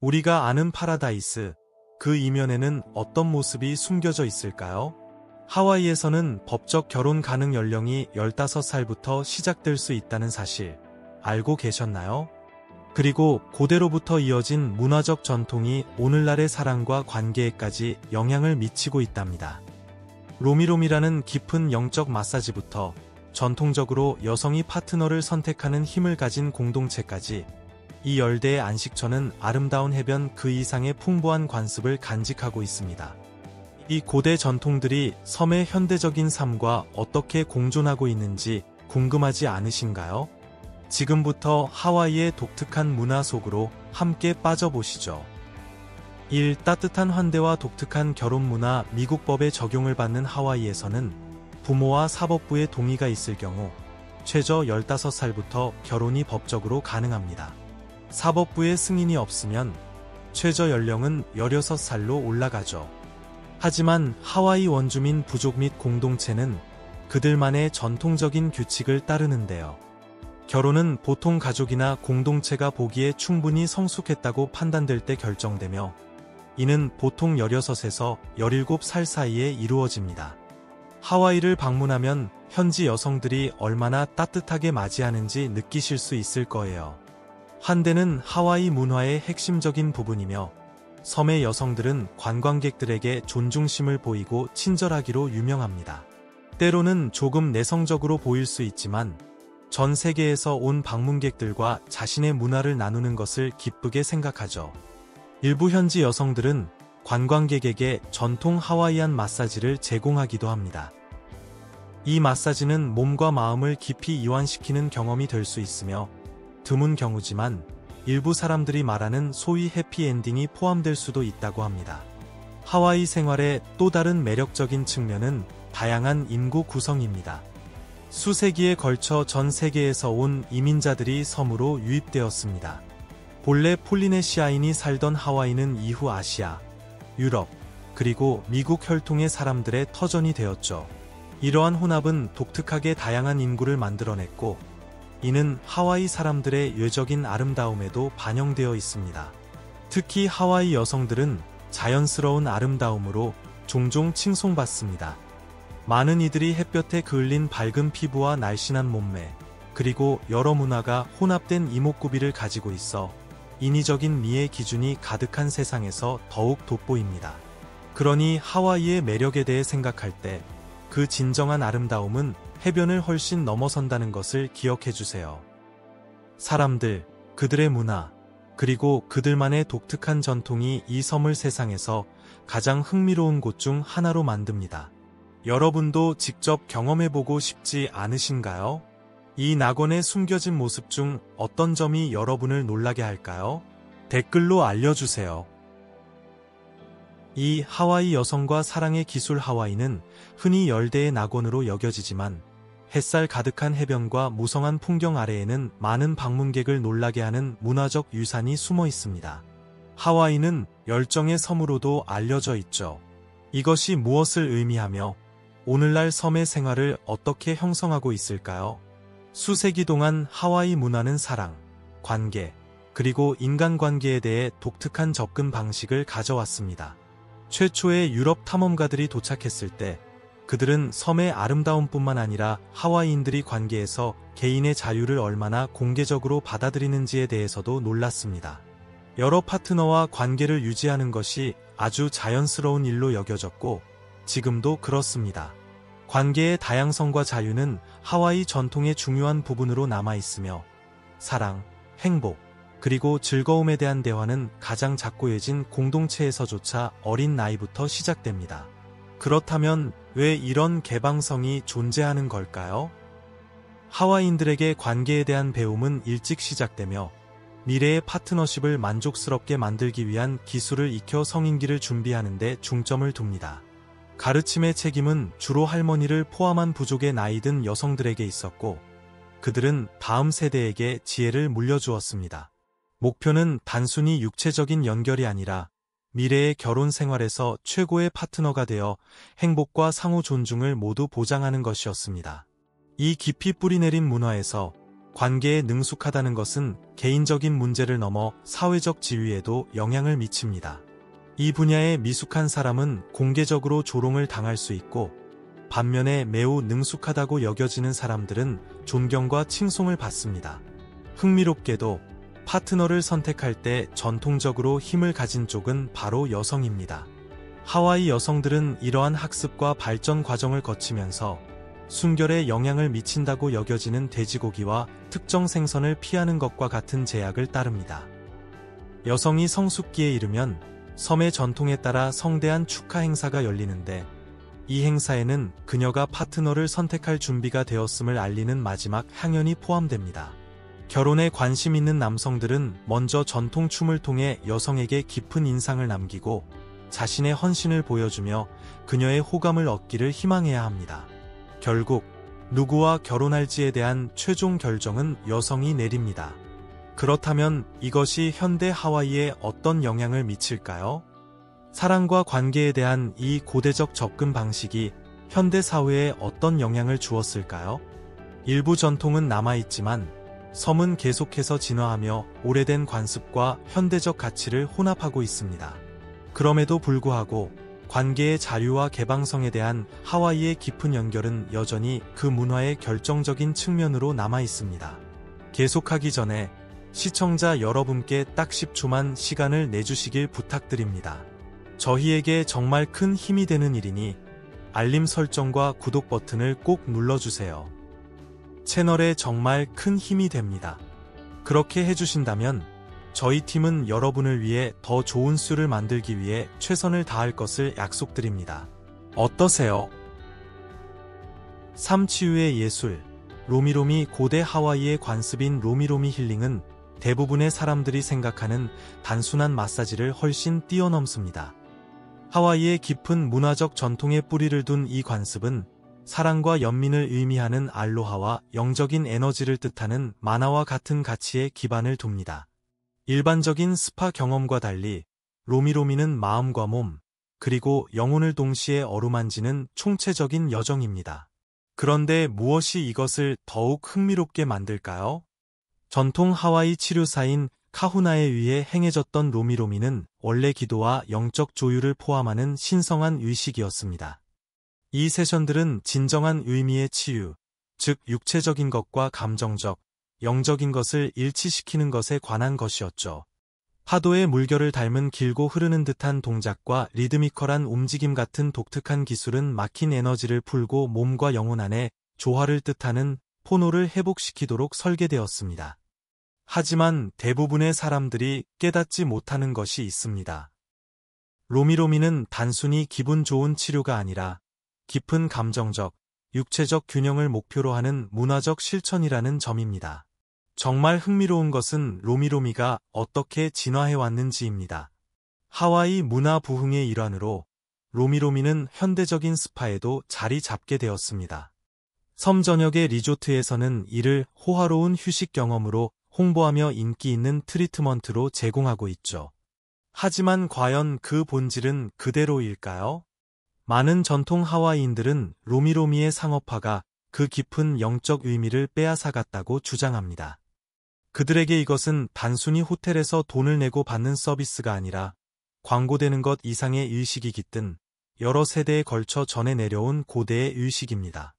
우리가 아는 파라다이스, 그 이면에는 어떤 모습이 숨겨져 있을까요? 하와이에서는 법적 결혼 가능 연령이 15살부터 시작될 수 있다는 사실 알고 계셨나요? 그리고 고대로부터 이어진 문화적 전통이 오늘날의 사랑과 관계에까지 영향을 미치고 있답니다. 로미롬이라는 깊은 영적 마사지부터 전통적으로 여성이 파트너를 선택하는 힘을 가진 공동체까지 이 열대의 안식처는 아름다운 해변 그 이상의 풍부한 관습을 간직하고 있습니다. 이 고대 전통들이 섬의 현대적인 삶과 어떻게 공존하고 있는지 궁금하지 않으신가요? 지금부터 하와이의 독특한 문화 속으로 함께 빠져보시죠. 1. 따뜻한 환대와 독특한 결혼 문화. 미국 법의 적용을 받는 하와이에서는 부모와 사법부의 동의가 있을 경우 최저 15살부터 결혼이 법적으로 가능합니다. 사법부의 승인이 없으면 최저 연령은 16살로 올라가죠. 하지만 하와이 원주민 부족 및 공동체는 그들만의 전통적인 규칙을 따르는데요. 결혼은 보통 가족이나 공동체가 보기에 충분히 성숙했다고 판단될 때 결정되며 이는 보통 16에서 17살 사이에 이루어집니다. 하와이를 방문하면 현지 여성들이 얼마나 따뜻하게 맞이하는지 느끼실 수 있을 거예요. 환대는 하와이 문화의 핵심적인 부분이며 섬의 여성들은 관광객들에게 존중심을 보이고 친절하기로 유명합니다. 때로는 조금 내성적으로 보일 수 있지만 전 세계에서 온 방문객들과 자신의 문화를 나누는 것을 기쁘게 생각하죠. 일부 현지 여성들은 관광객에게 전통 하와이안 마사지를 제공하기도 합니다. 이 마사지는 몸과 마음을 깊이 이완시키는 경험이 될 수 있으며 드문 경우지만 일부 사람들이 말하는 소위 해피엔딩이 포함될 수도 있다고 합니다. 하와이 생활의 또 다른 매력적인 측면은 다양한 인구 구성입니다. 수세기에 걸쳐 전 세계에서 온 이민자들이 섬으로 유입되었습니다. 본래 폴리네시아인이 살던 하와이는 이후 아시아, 유럽, 그리고 미국 혈통의 사람들의 터전이 되었죠. 이러한 혼합은 독특하게 다양한 인구를 만들어냈고 이는 하와이 사람들의 외적인 아름다움에도 반영되어 있습니다. 특히 하와이 여성들은 자연스러운 아름다움으로 종종 칭송받습니다. 많은 이들이 햇볕에 그을린 밝은 피부와 날씬한 몸매, 그리고 여러 문화가 혼합된 이목구비를 가지고 있어 인위적인 미의 기준이 가득한 세상에서 더욱 돋보입니다. 그러니 하와이의 매력에 대해 생각할 때 그 진정한 아름다움은 해변을 훨씬 넘어선다는 것을 기억해주세요. 사람들, 그들의 문화, 그리고 그들만의 독특한 전통이 이 섬을 세상에서 가장 흥미로운 곳 중 하나로 만듭니다. 여러분도 직접 경험해보고 싶지 않으신가요? 이 낙원의 숨겨진 모습 중 어떤 점이 여러분을 놀라게 할까요? 댓글로 알려주세요. 이 하와이 여성과 사랑의 기술. 하와이는 흔히 열대의 낙원으로 여겨지지만 햇살 가득한 해변과 무성한 풍경 아래에는 많은 방문객을 놀라게 하는 문화적 유산이 숨어 있습니다. 하와이는 열정의 섬으로도 알려져 있죠. 이것이 무엇을 의미하며 오늘날 섬의 생활을 어떻게 형성하고 있을까요? 수세기 동안 하와이 문화는 사랑, 관계, 그리고 인간관계에 대해 독특한 접근 방식을 가져왔습니다. 최초의 유럽 탐험가들이 도착했을 때 그들은 섬의 아름다움뿐만 아니라 하와이인들이 관계에서 개인의 자유를 얼마나 공개적으로 받아들이는지에 대해서도 놀랐습니다. 여러 파트너와 관계를 유지하는 것이 아주 자연스러운 일로 여겨졌고 지금도 그렇습니다. 관계의 다양성과 자유는 하와이 전통의 중요한 부분으로 남아있으며 사랑, 행복, 그리고 즐거움에 대한 대화는 가장 작고해진 공동체에서조차 어린 나이부터 시작됩니다. 그렇다면 왜 이런 개방성이 존재하는 걸까요? 하와이인들에게 관계에 대한 배움은 일찍 시작되며 미래의 파트너십을 만족스럽게 만들기 위한 기술을 익혀 성인기를 준비하는 데 중점을 둡니다. 가르침의 책임은 주로 할머니를 포함한 부족의 나이든 여성들에게 있었고 그들은 다음 세대에게 지혜를 물려주었습니다. 목표는 단순히 육체적인 연결이 아니라 미래의 결혼 생활에서 최고의 파트너가 되어 행복과 상호 존중을 모두 보장하는 것이었습니다. 이 깊이 뿌리내린 문화에서 관계에 능숙하다는 것은 개인적인 문제를 넘어 사회적 지위에도 영향을 미칩니다. 이 분야에 미숙한 사람은 공개적으로 조롱을 당할 수 있고, 반면에 매우 능숙하다고 여겨지는 사람들은 존경과 칭송을 받습니다. 흥미롭게도 파트너를 선택할 때 전통적으로 힘을 가진 쪽은 바로 여성입니다. 하와이 여성들은 이러한 학습과 발전 과정을 거치면서 순결에 영향을 미친다고 여겨지는 돼지고기와 특정 생선을 피하는 것과 같은 제약을 따릅니다. 여성이 성숙기에 이르면 섬의 전통에 따라 성대한 축하 행사가 열리는데, 이 행사에는 그녀가 파트너를 선택할 준비가 되었음을 알리는 마지막 향연이 포함됩니다. 결혼에 관심 있는 남성들은 먼저 전통춤을 통해 여성에게 깊은 인상을 남기고 자신의 헌신을 보여주며 그녀의 호감을 얻기를 희망해야 합니다. 결국 누구와 결혼할지에 대한 최종 결정은 여성이 내립니다. 그렇다면 이것이 현대 하와이에 어떤 영향을 미칠까요? 사랑과 관계에 대한 이 고대적 접근 방식이 현대 사회에 어떤 영향을 주었을까요? 일부 전통은 남아있지만 섬은 계속해서 진화하며 오래된 관습과 현대적 가치를 혼합하고 있습니다. 그럼에도 불구하고 관계의 자유와 개방성에 대한 하와이의 깊은 연결은 여전히 그 문화의 결정적인 측면으로 남아 있습니다. 계속하기 전에 시청자 여러분께 딱 10초만 시간을 내주시길 부탁드립니다. 저희에게 정말 큰 힘이 되는 일이니 알림 설정과 구독 버튼을 꼭 눌러주세요. 채널에 정말 큰 힘이 됩니다. 그렇게 해주신다면 저희 팀은 여러분을 위해 더 좋은 수를 만들기 위해 최선을 다할 것을 약속드립니다. 어떠세요? 삶치유의 예술, 로미로미. 고대 하와이의 관습인 로미로미 힐링은 대부분의 사람들이 생각하는 단순한 마사지를 훨씬 뛰어넘습니다. 하와이의 깊은 문화적 전통에 뿌리를 둔 이 관습은 사랑과 연민을 의미하는 알로하와 영적인 에너지를 뜻하는 마나와 같은 가치에 기반을 둡니다. 일반적인 스파 경험과 달리 로미로미는 마음과 몸, 그리고 영혼을 동시에 어루만지는 총체적인 여정입니다. 그런데 무엇이 이것을 더욱 흥미롭게 만들까요? 전통 하와이 치료사인 카후나에 의해 행해졌던 로미로미는 원래 기도와 영적 조율을 포함하는 신성한 의식이었습니다. 이 세션들은 진정한 의미의 치유, 즉 육체적인 것과 감정적, 영적인 것을 일치시키는 것에 관한 것이었죠. 파도의 물결을 닮은 길고 흐르는 듯한 동작과 리드미컬한 움직임 같은 독특한 기술은 막힌 에너지를 풀고 몸과 영혼 안에 조화를 뜻하는 포노를 회복시키도록 설계되었습니다. 하지만 대부분의 사람들이 깨닫지 못하는 것이 있습니다. 로미로미는 단순히 기분 좋은 치료가 아니라 깊은 감정적, 육체적 균형을 목표로 하는 문화적 실천이라는 점입니다. 정말 흥미로운 것은 로미로미가 어떻게 진화해왔는지입니다. 하와이 문화 부흥의 일환으로 로미로미는 현대적인 스파에도 자리 잡게 되었습니다. 섬 전역의 리조트에서는 이를 호화로운 휴식 경험으로 홍보하며 인기 있는 트리트먼트로 제공하고 있죠. 하지만 과연 그 본질은 그대로일까요? 많은 전통 하와이인들은 로미로미의 상업화가 그 깊은 영적 의미를 빼앗아갔다고 주장합니다. 그들에게 이것은 단순히 호텔에서 돈을 내고 받는 서비스가 아니라 광고되는 것 이상의 의식이 깃든 여러 세대에 걸쳐 전해 내려온 고대의 의식입니다.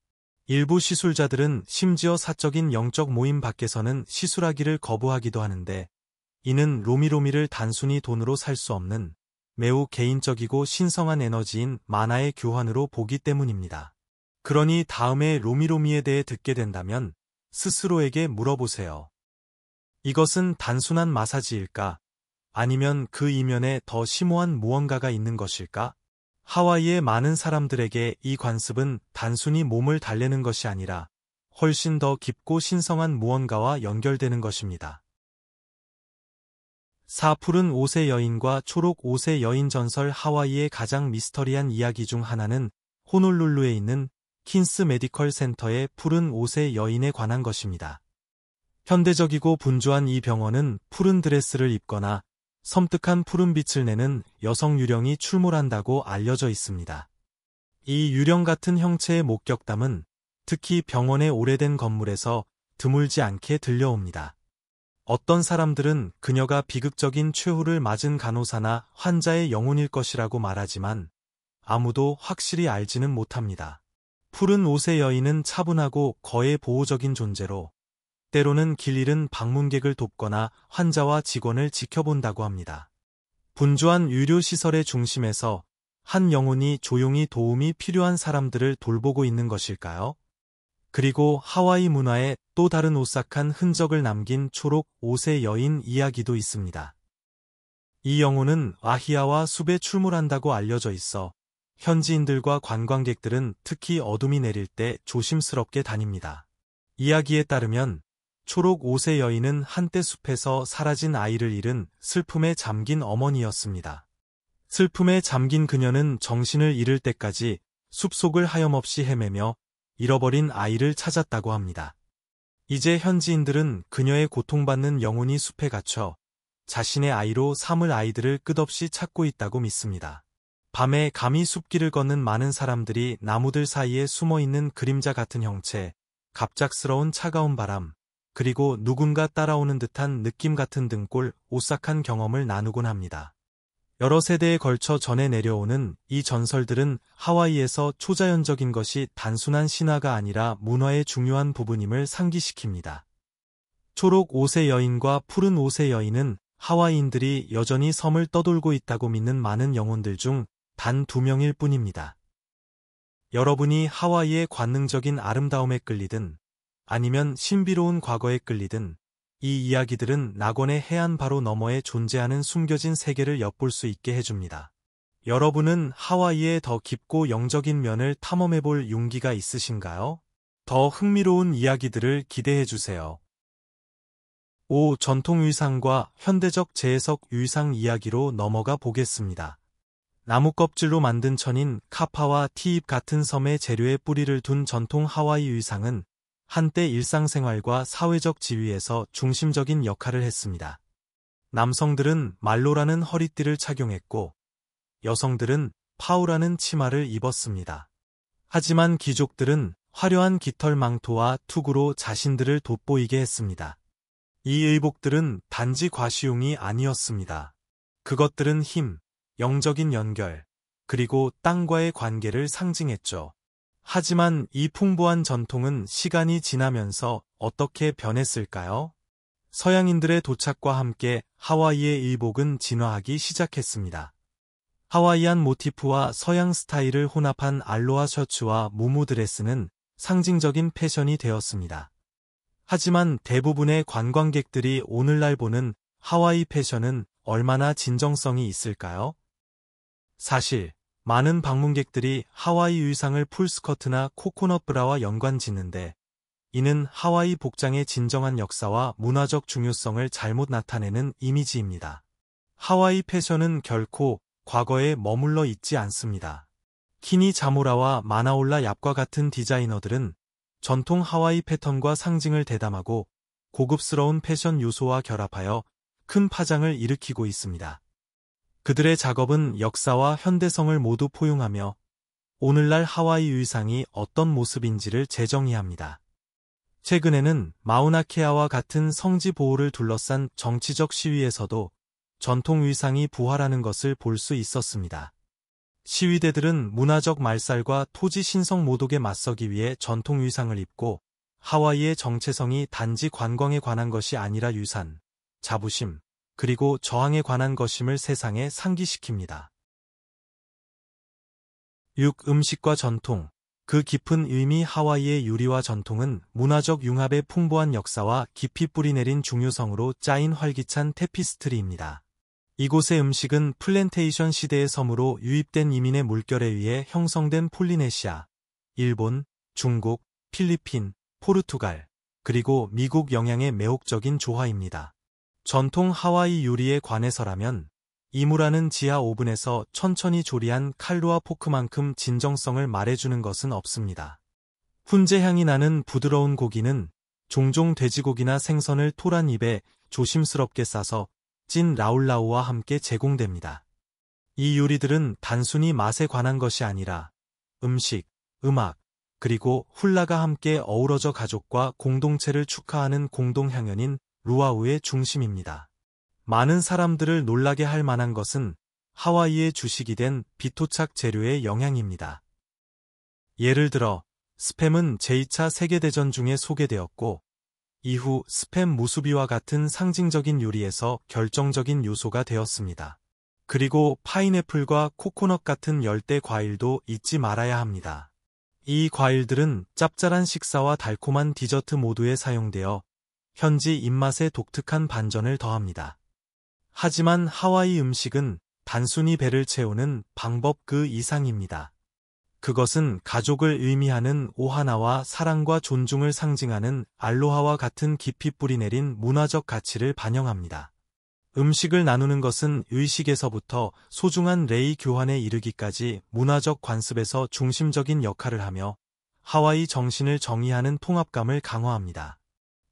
일부 시술자들은 심지어 사적인 영적 모임 밖에서는 시술하기를 거부하기도 하는데, 이는 로미로미를 단순히 돈으로 살 수 없는 매우 개인적이고 신성한 에너지인 마나의 교환으로 보기 때문입니다. 그러니 다음에 로미로미에 대해 듣게 된다면 스스로에게 물어보세요. 이것은 단순한 마사지일까? 아니면 그 이면에 더 심오한 무언가가 있는 것일까? 하와이의 많은 사람들에게 이 관습은 단순히 몸을 달래는 것이 아니라 훨씬 더 깊고 신성한 무언가와 연결되는 것입니다. 4. 푸른 옷의 여인과 초록 옷의 여인 전설. 하와이의 가장 미스터리한 이야기 중 하나는 호놀룰루에 있는 킨스 메디컬 센터의 푸른 옷의 여인에 관한 것입니다. 현대적이고 분주한 이 병원은 푸른 드레스를 입거나 섬뜩한 푸른빛을 내는 여성 유령이 출몰한다고 알려져 있습니다. 이 유령 같은 형체의 목격담은 특히 병원의 오래된 건물에서 드물지 않게 들려옵니다. 어떤 사람들은 그녀가 비극적인 최후를 맞은 간호사나 환자의 영혼일 것이라고 말하지만 아무도 확실히 알지는 못합니다. 푸른 옷의 여인은 차분하고 거의 보호적인 존재로 때로는 길 잃은 방문객을 돕거나 환자와 직원을 지켜본다고 합니다. 분주한 의료시설의 중심에서 한 영혼이 조용히 도움이 필요한 사람들을 돌보고 있는 것일까요? 그리고 하와이 문화에 또 다른 오싹한 흔적을 남긴 초록 옷의 여인 이야기도 있습니다. 이 영혼은 아히아와 숲에 출몰한다고 알려져 있어 현지인들과 관광객들은 특히 어둠이 내릴 때 조심스럽게 다닙니다. 이야기에 따르면 초록 옷의 여인은 한때 숲에서 사라진 아이를 잃은 슬픔에 잠긴 어머니였습니다. 슬픔에 잠긴 그녀는 정신을 잃을 때까지 숲속을 하염없이 헤매며 잃어버린 아이를 찾았다고 합니다. 이제 현지인들은 그녀의 고통받는 영혼이 숲에 갇혀 자신의 아이로 삼을 아이들을 끝없이 찾고 있다고 믿습니다. 밤에 감히 숲길을 걷는 많은 사람들이 나무들 사이에 숨어있는 그림자 같은 형체, 갑작스러운 차가운 바람, 그리고 누군가 따라오는 듯한 느낌 같은 등골 오싹한 경험을 나누곤 합니다. 여러 세대에 걸쳐 전해 내려오는 이 전설들은 하와이에서 초자연적인 것이 단순한 신화가 아니라 문화의 중요한 부분임을 상기시킵니다. 초록 옷의 여인과 푸른 옷의 여인은 하와이인들이 여전히 섬을 떠돌고 있다고 믿는 많은 영혼들 중 단 2명일 뿐입니다. 여러분이 하와이의 관능적인 아름다움에 끌리든 아니면 신비로운 과거에 끌리든 이 이야기들은 낙원의 해안 바로 너머에 존재하는 숨겨진 세계를 엿볼 수 있게 해줍니다. 여러분은 하와이의 더 깊고 영적인 면을 탐험해볼 용기가 있으신가요? 더 흥미로운 이야기들을 기대해주세요. 5. 전통 의상과 현대적 재해석 의상 이야기로 넘어가 보겠습니다. 나무 껍질로 만든 천인 카파와 티입 같은 섬의 재료에 뿌리를 둔 전통 하와이 의상은 한때 일상생활과 사회적 지위에서 중심적인 역할을 했습니다. 남성들은 말로라는 허리띠를 착용했고 여성들은 파우라는 치마를 입었습니다. 하지만 귀족들은 화려한 깃털 망토와 투구로 자신들을 돋보이게 했습니다. 이 의복들은 단지 과시용이 아니었습니다. 그것들은 힘, 영적인 연결, 그리고 땅과의 관계를 상징했죠. 하지만 이 풍부한 전통은 시간이 지나면서 어떻게 변했을까요? 서양인들의 도착과 함께 하와이의 의복은 진화하기 시작했습니다. 하와이안 모티프와 서양 스타일을 혼합한 알로하 셔츠와 무무 드레스는 상징적인 패션이 되었습니다. 하지만 대부분의 관광객들이 오늘날 보는 하와이 패션은 얼마나 진정성이 있을까요? 사실 많은 방문객들이 하와이 의상을 풀스커트나 코코넛 브라와 연관 짓는데 이는 하와이 복장의 진정한 역사와 문화적 중요성을 잘못 나타내는 이미지입니다. 하와이 패션은 결코 과거에 머물러 있지 않습니다. 키니 자무라와 마나올라 얍과 같은 디자이너들은 전통 하와이 패턴과 상징을 대담하고 고급스러운 패션 요소와 결합하여 큰 파장을 일으키고 있습니다. 그들의 작업은 역사와 현대성을 모두 포용하며 오늘날 하와이 의상이 어떤 모습인지를 재정의합니다. 최근에는 마우나케아와 같은 성지 보호를 둘러싼 정치적 시위에서도 전통 의상이 부활하는 것을 볼 수 있었습니다. 시위대들은 문화적 말살과 토지 신성 모독에 맞서기 위해 전통 의상을 입고 하와이의 정체성이 단지 관광에 관한 것이 아니라 유산, 자부심, 그리고 저항에 관한 것임을 세상에 상기시킵니다. 6. 음식과 전통. 그 깊은 의미. 하와이의 요리와 전통은 문화적 융합의 풍부한 역사와 깊이 뿌리내린 중요성으로 짜인 활기찬 테피스트리입니다. 이곳의 음식은 플랜테이션 시대의 섬으로 유입된 이민의 물결에 의해 형성된 폴리네시아, 일본, 중국, 필리핀, 포르투갈, 그리고 미국 영향의 매혹적인 조화입니다. 전통 하와이 요리에 관해서라면 이무라는 지하 오븐에서 천천히 조리한 칼로와 포크만큼 진정성을 말해주는 것은 없습니다. 훈제 향이 나는 부드러운 고기는 종종 돼지고기나 생선을 토란 입에 조심스럽게 싸서 찐 라울라우와 함께 제공됩니다. 이 요리들은 단순히 맛에 관한 것이 아니라 음식, 음악, 그리고 훌라가 함께 어우러져 가족과 공동체를 축하하는 공동향연인 루아우의 중심입니다. 많은 사람들을 놀라게 할 만한 것은 하와이의 주식이 된 비토착 재료의 영향입니다. 예를 들어 스팸은 제2차 세계대전 중에 소개되었고 이후 스팸 무수비와 같은 상징적인 요리에서 결정적인 요소가 되었습니다. 그리고 파인애플과 코코넛 같은 열대 과일도 잊지 말아야 합니다. 이 과일들은 짭짤한 식사와 달콤한 디저트 모두에 사용되어 현지 입맛에 독특한 반전을 더합니다. 하지만 하와이 음식은 단순히 배를 채우는 방법 그 이상입니다. 그것은 가족을 의미하는 오하나와 사랑과 존중을 상징하는 알로하와 같은 깊이 뿌리내린 문화적 가치를 반영합니다. 음식을 나누는 것은 의식에서부터 소중한 레이 교환에 이르기까지 문화적 관습에서 중심적인 역할을 하며 하와이 정신을 정의하는 통합감을 강화합니다.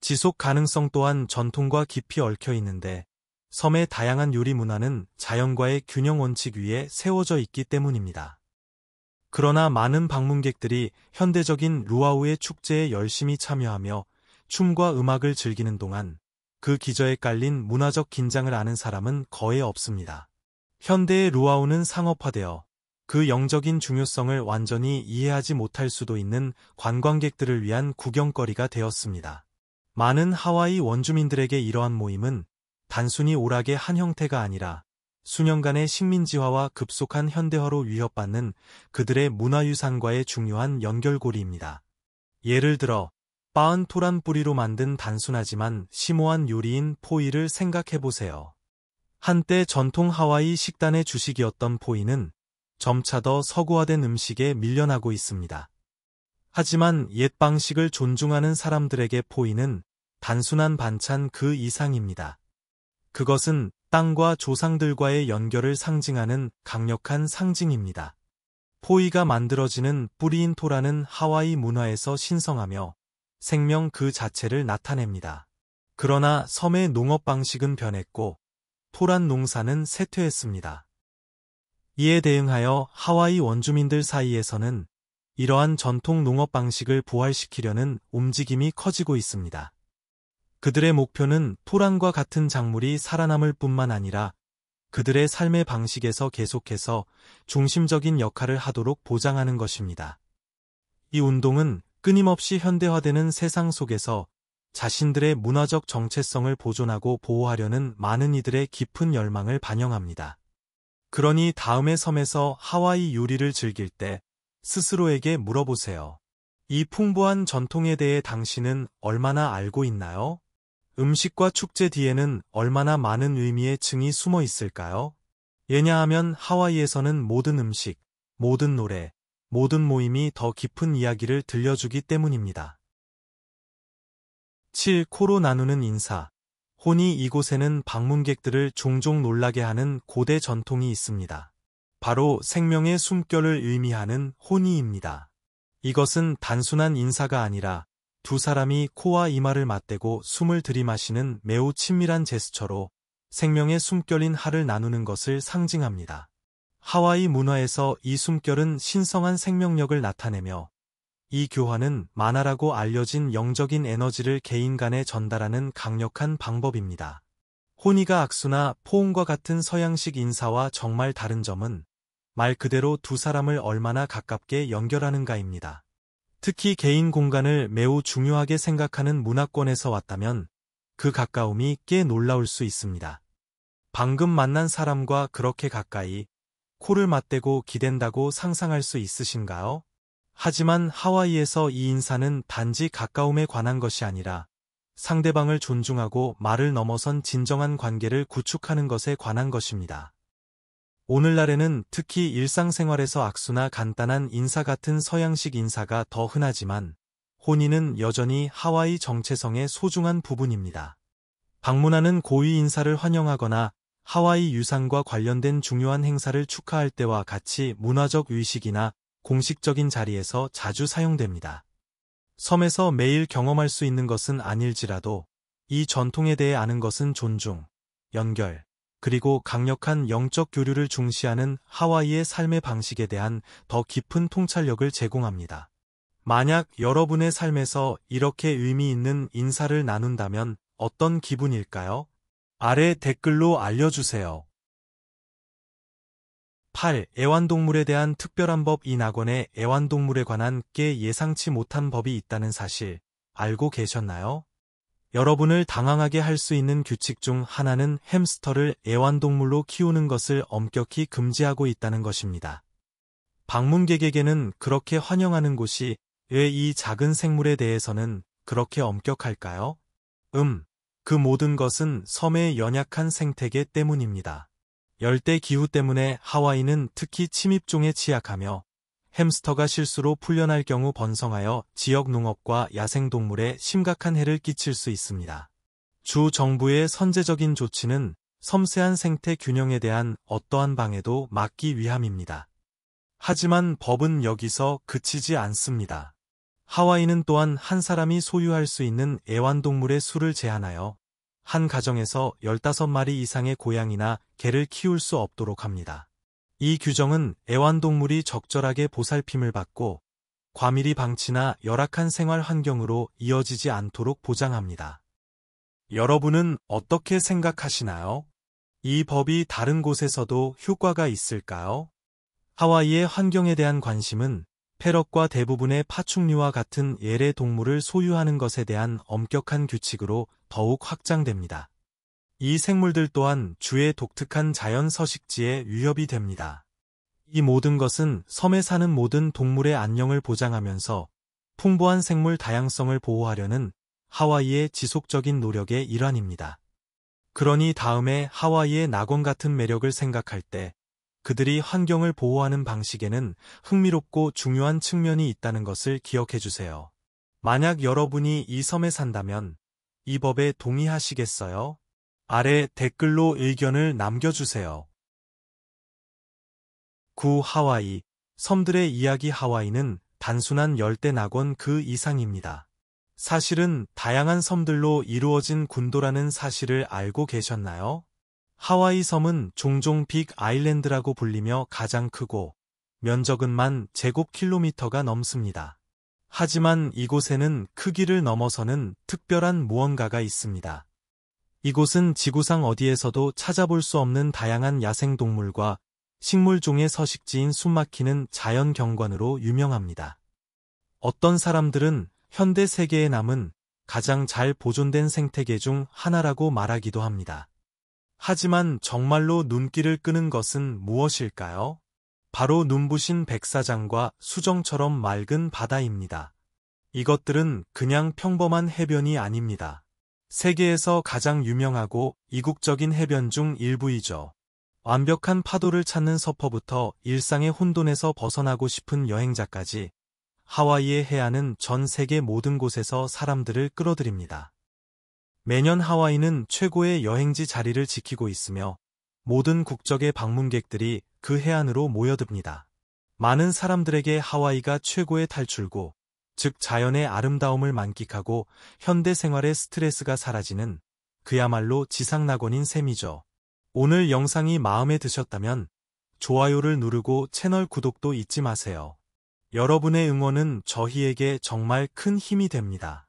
지속 가능성 또한 전통과 깊이 얽혀 있는데 섬의 다양한 요리 문화는 자연과의 균형 원칙 위에 세워져 있기 때문입니다. 그러나 많은 방문객들이 현대적인 루아우의 축제에 열심히 참여하며 춤과 음악을 즐기는 동안 그 기저에 깔린 문화적 긴장을 아는 사람은 거의 없습니다. 현대의 루아우는 상업화되어 그 영적인 중요성을 완전히 이해하지 못할 수도 있는 관광객들을 위한 구경거리가 되었습니다. 많은 하와이 원주민들에게 이러한 모임은 단순히 오락의 한 형태가 아니라 수년간의 식민지화와 급속한 현대화로 위협받는 그들의 문화유산과의 중요한 연결고리입니다. 예를 들어 빻은 토란 뿌리로 만든 단순하지만 심오한 요리인 포이를 생각해보세요. 한때 전통 하와이 식단의 주식이었던 포이는 점차 더 서구화된 음식에 밀려나고 있습니다. 하지만 옛 방식을 존중하는 사람들에게 포이는 단순한 반찬 그 이상입니다. 그것은 땅과 조상들과의 연결을 상징하는 강력한 상징입니다. 포이가 만들어지는 뿌리인 토라는 하와이 문화에서 신성하며 생명 그 자체를 나타냅니다. 그러나 섬의 농업 방식은 변했고 토란 농사는 쇠퇴했습니다. 이에 대응하여 하와이 원주민들 사이에서는 이러한 전통 농업 방식을 부활시키려는 움직임이 커지고 있습니다. 그들의 목표는 토란과 같은 작물이 살아남을 뿐만 아니라 그들의 삶의 방식에서 계속해서 중심적인 역할을 하도록 보장하는 것입니다. 이 운동은 끊임없이 현대화되는 세상 속에서 자신들의 문화적 정체성을 보존하고 보호하려는 많은 이들의 깊은 열망을 반영합니다. 그러니 다음의 섬에서 하와이 요리를 즐길 때 스스로에게 물어보세요. 이 풍부한 전통에 대해 당신은 얼마나 알고 있나요? 음식과 축제 뒤에는 얼마나 많은 의미의 층이 숨어 있을까요? 왜냐하면 하와이에서는 모든 음식, 모든 노래, 모든 모임이 더 깊은 이야기를 들려주기 때문입니다. 7. 코로 나누는 인사. 호니. 이곳에는 방문객들을 종종 놀라게 하는 고대 전통이 있습니다. 바로 생명의 숨결을 의미하는 호니입니다. 이것은 단순한 인사가 아니라 두 사람이 코와 이마를 맞대고 숨을 들이마시는 매우 친밀한 제스처로 생명의 숨결인 하를 나누는 것을 상징합니다. 하와이 문화에서 이 숨결은 신성한 생명력을 나타내며 이 교환은 마나라고 알려진 영적인 에너지를 개인 간에 전달하는 강력한 방법입니다. 호니가 악수나 포옹과 같은 서양식 인사와 정말 다른 점은 말 그대로 두 사람을 얼마나 가깝게 연결하는가입니다. 특히 개인 공간을 매우 중요하게 생각하는 문화권에서 왔다면 그 가까움이 꽤 놀라울 수 있습니다. 방금 만난 사람과 그렇게 가까이 코를 맞대고 기댄다고 상상할 수 있으신가요? 하지만 하와이에서 이 인사는 단지 가까움에 관한 것이 아니라 상대방을 존중하고 말을 넘어선 진정한 관계를 구축하는 것에 관한 것입니다. 오늘날에는 특히 일상생활에서 악수나 간단한 인사 같은 서양식 인사가 더 흔하지만 호니는 여전히 하와이 정체성의 소중한 부분입니다. 방문하는 고위 인사를 환영하거나 하와이 유산과 관련된 중요한 행사를 축하할 때와 같이 문화적 의식이나 공식적인 자리에서 자주 사용됩니다. 섬에서 매일 경험할 수 있는 것은 아닐지라도 이 전통에 대해 아는 것은 존중, 연결, 그리고 강력한 영적 교류를 중시하는 하와이의 삶의 방식에 대한 더 깊은 통찰력을 제공합니다. 만약 여러분의 삶에서 이렇게 의미 있는 인사를 나눈다면 어떤 기분일까요? 아래 댓글로 알려주세요. 8. 애완동물에 대한 특별한 법. 이 낙원에 애완동물에 관한 꽤 예상치 못한 법이 있다는 사실 알고 계셨나요? 여러분을 당황하게 할 수 있는 규칙 중 하나는 햄스터를 애완동물로 키우는 것을 엄격히 금지하고 있다는 것입니다. 방문객에게는 그렇게 환영하는 곳이 왜 이 작은 생물에 대해서는 그렇게 엄격할까요? 그 모든 것은 섬의 연약한 생태계 때문입니다. 열대 기후 때문에 하와이는 특히 침입종에 취약하며 햄스터가 실수로 풀려날 경우 번성하여 지역 농업과 야생동물에 심각한 해를 끼칠 수 있습니다. 주 정부의 선제적인 조치는 섬세한 생태 균형에 대한 어떠한 방해도 막기 위함입니다. 하지만 법은 여기서 그치지 않습니다. 하와이는 또한 한 사람이 소유할 수 있는 애완동물의 수를 제한하여 한 가정에서 15마리 이상의 고양이나 개를 키울 수 없도록 합니다. 이 규정은 애완동물이 적절하게 보살핌을 받고 과밀히 방치나 열악한 생활 환경으로 이어지지 않도록 보장합니다. 여러분은 어떻게 생각하시나요? 이 법이 다른 곳에서도 효과가 있을까요? 하와이의 환경에 대한 관심은 패럿과 대부분의 파충류와 같은 예래 동물을 소유하는 것에 대한 엄격한 규칙으로 더욱 확장됩니다. 이 생물들 또한 주의 독특한 자연 서식지에 위협이 됩니다. 이 모든 것은 섬에 사는 모든 동물의 안녕을 보장하면서 풍부한 생물 다양성을 보호하려는 하와이의 지속적인 노력의 일환입니다. 그러니 다음에 하와이의 낙원 같은 매력을 생각할 때 그들이 환경을 보호하는 방식에는 흥미롭고 중요한 측면이 있다는 것을 기억해 주세요. 만약 여러분이 이 섬에 산다면 이 법에 동의하시겠어요? 아래 댓글로 의견을 남겨주세요. 9. 하와이. 섬들의 이야기. 하와이는 단순한 열대 낙원 그 이상입니다. 사실은 다양한 섬들로 이루어진 군도라는 사실을 알고 계셨나요? 하와이 섬은 종종 빅 아일랜드라고 불리며 가장 크고 면적은 10,000제곱킬로미터가 넘습니다. 하지만 이곳에는 크기를 넘어서는 특별한 무언가가 있습니다. 이곳은 지구상 어디에서도 찾아볼 수 없는 다양한 야생동물과 식물종의 서식지인 숨막히는 자연 경관으로 유명합니다. 어떤 사람들은 현대 세계에 남은 가장 잘 보존된 생태계 중 하나라고 말하기도 합니다. 하지만 정말로 눈길을 끄는 것은 무엇일까요? 바로 눈부신 백사장과 수정처럼 맑은 바다입니다. 이것들은 그냥 평범한 해변이 아닙니다. 세계에서 가장 유명하고 이국적인 해변 중 일부이죠. 완벽한 파도를 찾는 서퍼부터 일상의 혼돈에서 벗어나고 싶은 여행자까지 하와이의 해안은 전 세계 모든 곳에서 사람들을 끌어들입니다. 매년 하와이는 최고의 여행지 자리를 지키고 있으며 모든 국적의 방문객들이 그 해안으로 모여듭니다. 많은 사람들에게 하와이가 최고의 탈출구, 즉 자연의 아름다움을 만끽하고 현대 생활의 스트레스가 사라지는 그야말로 지상낙원인 셈이죠. 오늘 영상이 마음에 드셨다면 좋아요를 누르고 채널 구독도 잊지 마세요. 여러분의 응원은 저희에게 정말 큰 힘이 됩니다.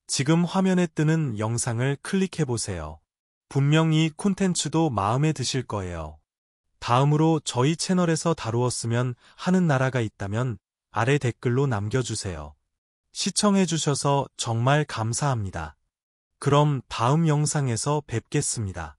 지금 화면에 뜨는 영상을 클릭해보세요. 분명 이 콘텐츠도 마음에 드실 거예요. 다음으로 저희 채널에서 다루었으면 하는 나라가 있다면 아래 댓글로 남겨주세요. 시청해주셔서 정말 감사합니다. 그럼 다음 영상에서 뵙겠습니다.